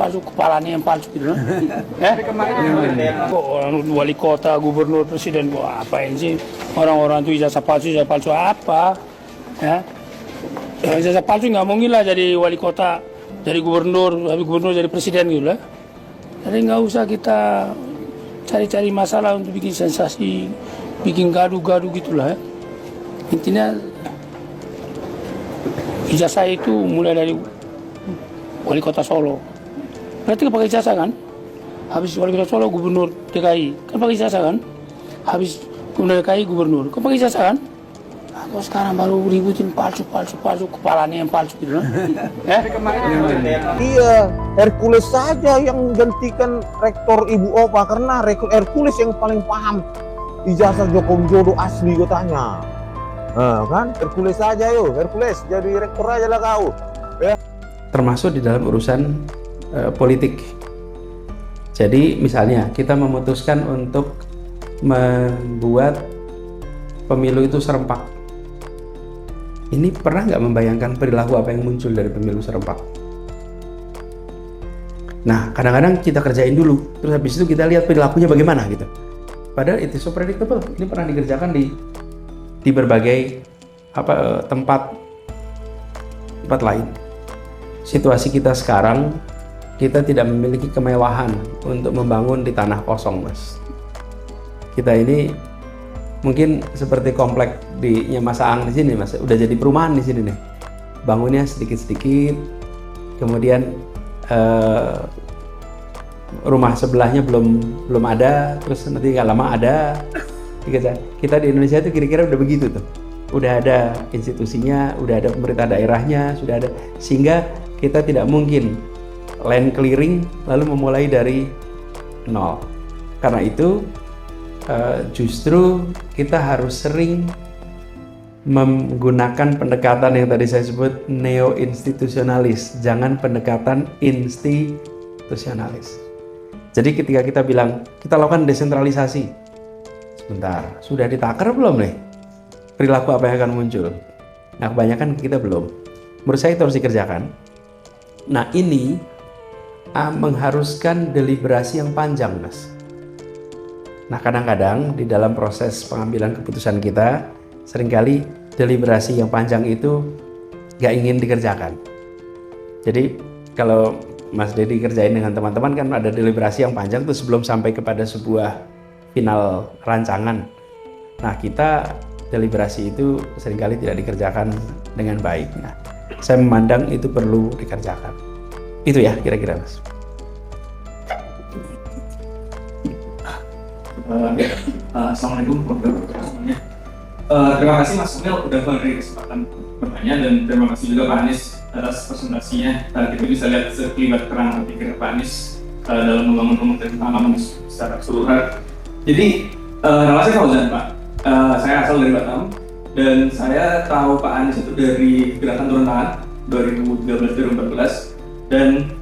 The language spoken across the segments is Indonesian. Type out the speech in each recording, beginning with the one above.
palsu, kepalanya yang palsu gitu. Kok orang wali kota, gubernur, presiden, kok apain sih orang-orang itu ijazah palsu apa? Ya, ijazah palsu nggak mungkin lah jadi wali kota, jadi gubernur, habis gubernur jadi presiden gitu lah. Jadi nggak usah kita cari-cari masalah untuk bikin sensasi, bikin gaduh-gaduh gitulah. Ya. Intinya ijazah itu mulai dari wali kota Solo, berarti kan pakai ijazah kan? Habis wali kota Solo, gubernur DKI, kan pakai ijazah kan? Habis gubernur DKI, gubernur, kan pakai ijazah kan? Kok sekarang baru ributin palsu, kepalanya yang palsu gitu kan? Iya, Hercules saja yang gantikan rektor Ibu Opa, karena Hercules yang paling paham ijazah Joko Widodo asli katanya. Nah, kan Hercules saja yuk, Hercules jadi rektor aja lah kau. Ya. Termasuk di dalam urusan politik. Jadi misalnya kita memutuskan untuk membuat pemilu itu serempak. Ini pernah nggak membayangkan perilaku apa yang muncul dari pemilu serempak? Nah, kadang-kadang kita kerjain dulu, terus habis itu kita lihat perilakunya bagaimana gitu. Padahal itu so predictable. Ini pernah dikerjakan di berbagai tempat lain. Situasi kita sekarang, kita tidak memiliki kemewahan untuk membangun di tanah kosong, Mas. Kita ini mungkin seperti komplek di Mas Aang di sini, Mas. Udah jadi perumahan di sini nih. Bangunnya sedikit-sedikit, kemudian rumah sebelahnya belum ada, terus nanti nggak lama ada. Kita di Indonesia itu kira-kira udah begitu tuh. Udah ada institusinya, udah ada pemerintah daerahnya, sudah ada, sehingga kita tidak mungkin land clearing lalu memulai dari nol. Karena itu justru kita harus sering menggunakan pendekatan yang tadi saya sebut neo-institusionalis, jangan pendekatan institusionalis. Jadi ketika kita bilang kita lakukan desentralisasi, sebentar, sudah ditakar belum nih perilaku apa yang akan muncul? Nah, kebanyakan kita belum. Menurut saya itu harus dikerjakan. Nah, ini mengharuskan deliberasi yang panjang, Mas. Nah, kadang-kadang di dalam proses pengambilan keputusan kita, seringkali deliberasi yang panjang itu nggak ingin dikerjakan. Jadi kalau Mas Dedi kerjain dengan teman-teman kan ada deliberasi yang panjang tuh sebelum sampai kepada sebuah final rancangan. Nah, kita deliberasi itu seringkali tidak dikerjakan dengan baik. Nah, saya memandang itu perlu dikerjakan. Itu ya kira-kira, Mas. Assalamualaikum warahmatullahi wabarakatuh. Terima kasih Mas Sunil udah memberi kesempatan bertanya, dan terima kasih juga Pak Anies atas presentasinya. Kita bisa lihat sekelibat kerangka pikir Pak Anies dalam membangun pemerintahan pengalaman secara keseluruhan. Jadi nama saya Fauzan, Pak. Saya asal dari Batam, dan saya tahu Pak Anies itu dari Gerakan Turun Tangan 2013-2014, dan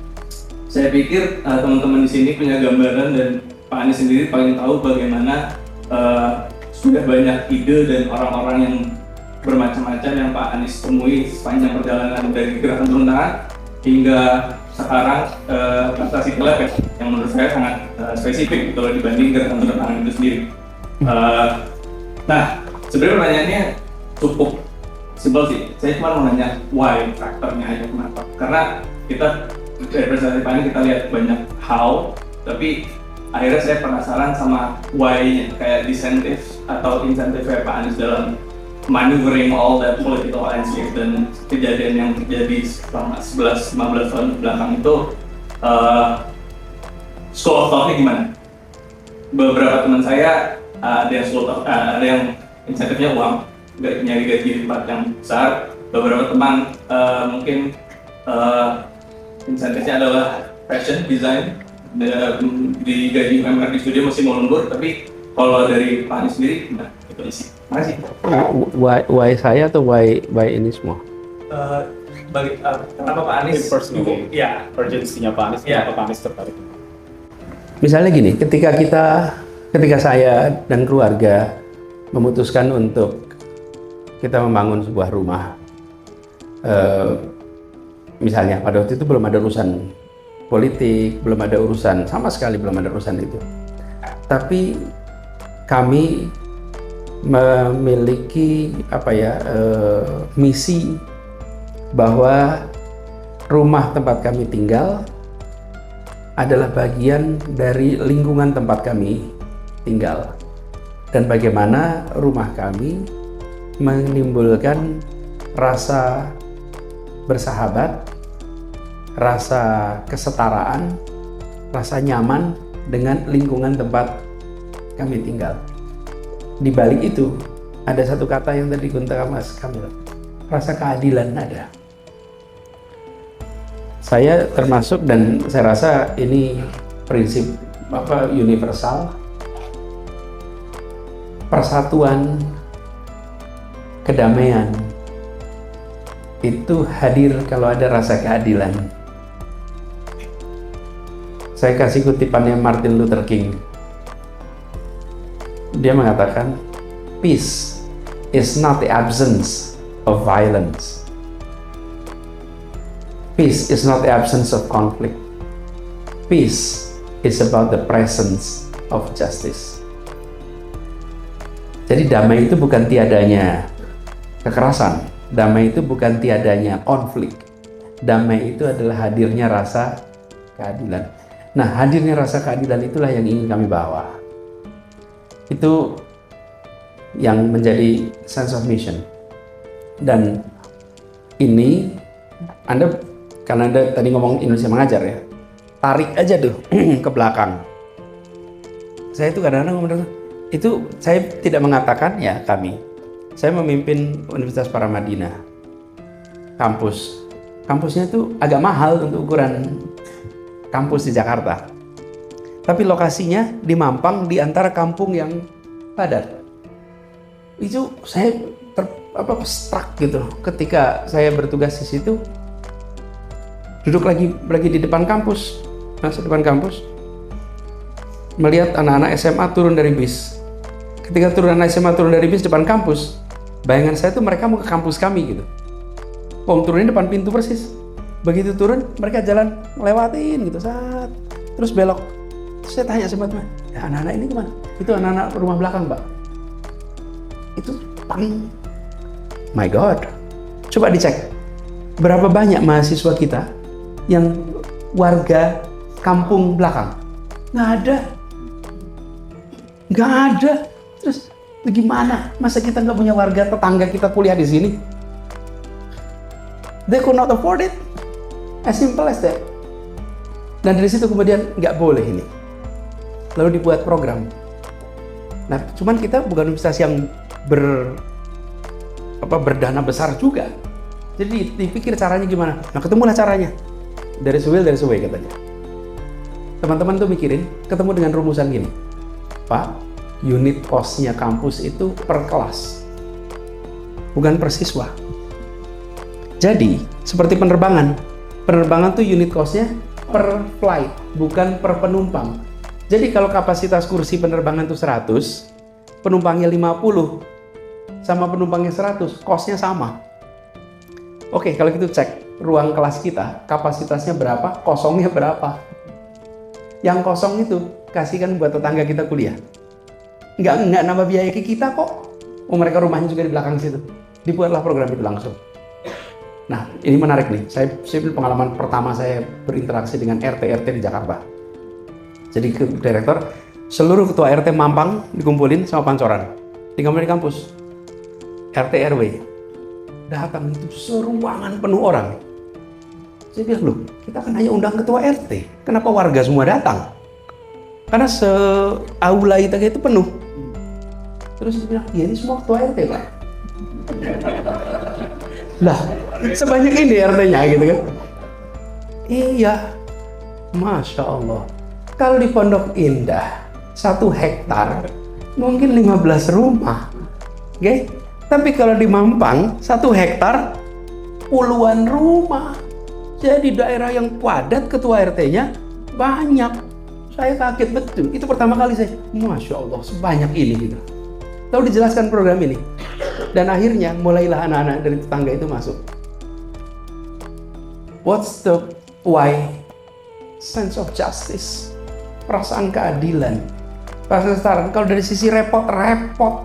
saya pikir teman-teman di sini punya gambaran, dan Pak Anies sendiri paling tahu bagaimana sudah banyak ide dan orang-orang yang bermacam-macam yang Pak Anies temui sepanjang perjalanan dari Gerakan Turun Tangan hingga sekarang prestasi Telep yang menurut saya sangat spesifik kalau dibanding Gerakan Turun Tangan itu sendiri. Nah, sebenarnya pertanyaannya cukup simpel sih. Saya cuma mau nanya why faktornya aja, kenapa? Karena kita dari presentasi Pak Anies kita lihat banyak how, tapi akhirnya saya penasaran sama why-nya, kayak insentif Pak Anies dalam maneuvering all that political landscape dan kejadian yang terjadi selama 11-15 tahun belakang itu, school of thought-nya gimana? Beberapa teman saya ada yang insentifnya uang, nyari gaji di tempat yang besar. Beberapa teman mungkin insentifnya adalah fashion design, di gaji UMR di studio masih mau lembur. Tapi kalau dari Pak Anies sendiri, nah itu isi. Makasih. Why saya atau why ini semua? Kenapa Pak Anies? Personally, ya, urgensinya Pak Anies, kenapa Pak Anies tertarik? Misalnya gini, ketika saya dan keluarga memutuskan untuk kita membangun sebuah rumah, misalnya pada waktu itu belum ada urusan politik, belum ada urusan, sama sekali belum ada urusan itu. Tapi kami memiliki misi bahwa rumah tempat kami tinggal adalah bagian dari lingkungan tempat kami tinggal, dan bagaimana rumah kami menimbulkan rasa bersahabat, rasa kesetaraan, rasa nyaman dengan lingkungan tempat kami tinggal. Di balik itu ada satu kata yang tadi Gunta Mas Kamil, rasa keadilan ada. Saya termasuk, dan saya rasa ini prinsip universal, persatuan, kedamaian itu hadir kalau ada rasa keadilan. Saya kasih kutipannya Martin Luther King. Dia mengatakan, peace is not the absence of violence. Peace is not the absence of conflict. Peace is about the presence of justice. Jadi damai itu bukan tiadanya kekerasan. Damai itu bukan tiadanya konflik. Damai itu adalah hadirnya rasa keadilan. Nah, hadirnya rasa keadilan itulah yang ingin kami bawa. Itu yang menjadi sense of mission. Dan ini karena Anda tadi ngomong Indonesia Mengajar ya, tarik aja tuh ke belakang. Saya itu kadang-kadang ngomong itu, saya tidak mengatakan ya saya memimpin Universitas Paramadina, kampusnya itu agak mahal untuk ukuran kampus di Jakarta, tapi lokasinya di Mampang, di antara kampung yang padat. Itu saya struck gitu ketika saya bertugas di situ, duduk lagi di depan kampus, masuk depan kampus, melihat anak-anak SMA turun dari bis. Ketika anak SMA turun dari bis depan kampus, bayangan saya tuh mereka mau ke kampus kami gitu. Turunnya depan pintu persis. Begitu turun, mereka jalan lewatin gitu, terus belok. Terus saya tanya sama teman, ya anak-anak ini kemana? Itu anak-anak rumah belakang, Pak. Itu my God. Coba dicek, berapa banyak mahasiswa kita yang warga kampung belakang? Nggak ada. Terus gimana? Masa kita nggak punya warga tetangga kita kuliah di sini? They could not afford it. As simple as that. Dan dari situ kemudian nggak boleh ini. Lalu dibuat program. Nah, cuman kita bukan universitas yang berdana besar juga. Jadi dipikir caranya gimana. Nah, ketemulah caranya. Dari Suwil katanya. Teman-teman tuh mikirin, ketemu dengan rumusan gini. Pak, unit cost-nya kampus itu per kelas, bukan per siswa. Jadi, seperti penerbangan tuh unit cost-nya per flight, bukan per penumpang. Jadi kalau kapasitas kursi penerbangan tuh 100, penumpangnya 50, sama penumpangnya 100, cost-nya sama. Oke, kalau gitu cek ruang kelas kita, kapasitasnya berapa, kosongnya berapa. Yang kosong itu kasihkan buat tetangga kita kuliah. Nggak nambah biaya ke kita kok. Mereka rumahnya juga di belakang situ. Dibuatlah program itu langsung. Nah, ini menarik nih. Saya pengalaman pertama saya berinteraksi dengan RT-RT di Jakarta. Jadi ke direktur, seluruh ketua RT Mampang dikumpulin sama Pancoran. Dikumpulin di kampus. RT RW. Datang itu seruangan penuh orang. Saya bilang, loh, kita kan hanya undang ketua RT. Kenapa warga semua datang? Karena se-aula itu penuh. Terus dia bilang, ya ini semua ketua RT, Pak. Lah, sebanyak ini RT-nya gitu kan. Iya, Masya Allah. Kalau di Pondok Indah, 1 hektar, mungkin 15 rumah. Oke? Tapi kalau di Mampang, 1 hektar, puluhan rumah. Jadi daerah yang padat ketua RT-nya banyak. Saya kaget betul. Itu pertama kali saya, Masya Allah, sebanyak ini gitu. Lalu dijelaskan program ini. Dan akhirnya mulailah anak-anak dari tetangga itu masuk. What's the why sense of justice, perasaan keadilan, perasaan kesetaraan. Kalau dari sisi repot,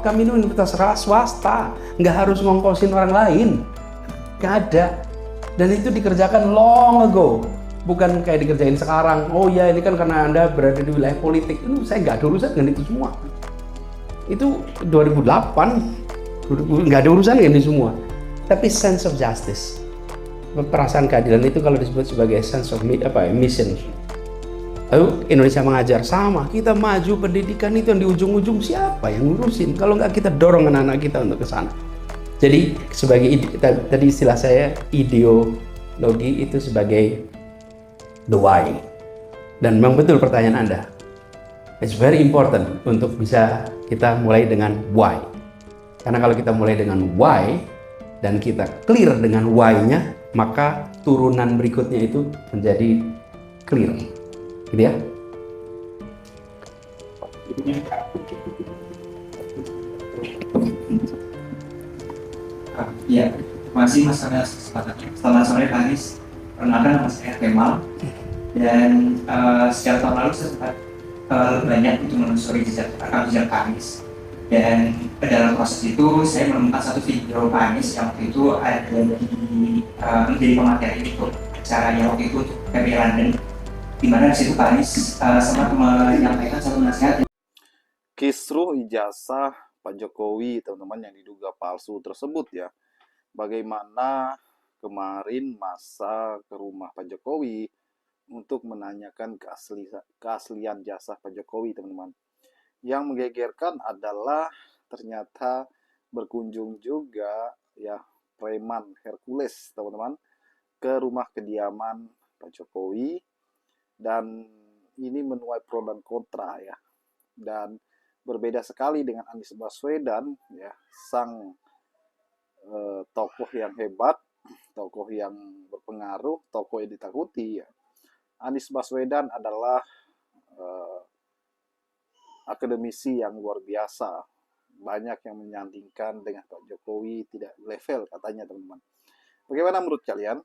kami ini universitas swasta, nggak harus ngongkosin orang lain, nggak ada. Dan itu dikerjakan long ago, bukan kayak dikerjain sekarang. Oh ya, ini kan karena Anda berada di wilayah politik. Itu saya nggak ada urusan dengan itu semua. Itu 2008, nggak ada urusan dengan itu semua. Tapi sense of justice, perasaan keadilan itu kalau disebut sebagai sense of mission. Lalu Indonesia Mengajar sama, kita maju pendidikan itu yang di ujung-ujung siapa yang ngurusin? Kalau nggak kita dorong anak-anak kita untuk ke sana. Jadi sebagai tadi istilah saya ideologi itu sebagai the why. Dan memang betul pertanyaan Anda. It's very important untuk bisa kita mulai dengan why. Karena kalau kita mulai dengan why dan kita clear dengan why-nya, maka turunan berikutnya itu menjadi clear. Gitu ya. Ya, masih Mas atas kesempatannya. Selamat sore Pak Anies. Perkenalkan nama saya Kemal. Dan sejak tahun lalu saya sempat banyak untuk menelusuri rekam jejak Pak Anies. Dan dalam proses itu saya menemukan satu video Pak Anies yang waktu itu ada menjadi pemateri untuk acara yang waktu itu untuk PBI London, di mana di situ Pak Anies sempat menyampaikan satu nasihat. Kisruh ijazah Pak Jokowi, teman-teman, yang diduga palsu tersebut ya. Bagaimana kemarin masa ke rumah Pak Jokowi untuk menanyakan keaslian jasa Pak Jokowi, teman-teman. Yang menggegerkan adalah ternyata berkunjung juga ya preman Hercules, teman-teman, ke rumah kediaman Pak Jokowi, dan ini menuai pro dan kontra ya. Dan berbeda sekali dengan Anies Baswedan ya, sang tokoh yang hebat, tokoh yang berpengaruh, tokoh yang ditakuti ya. Anies Baswedan adalah akademisi yang luar biasa. Banyak yang menyandingkan dengan Pak Jokowi tidak level katanya, teman-teman. Bagaimana menurut kalian?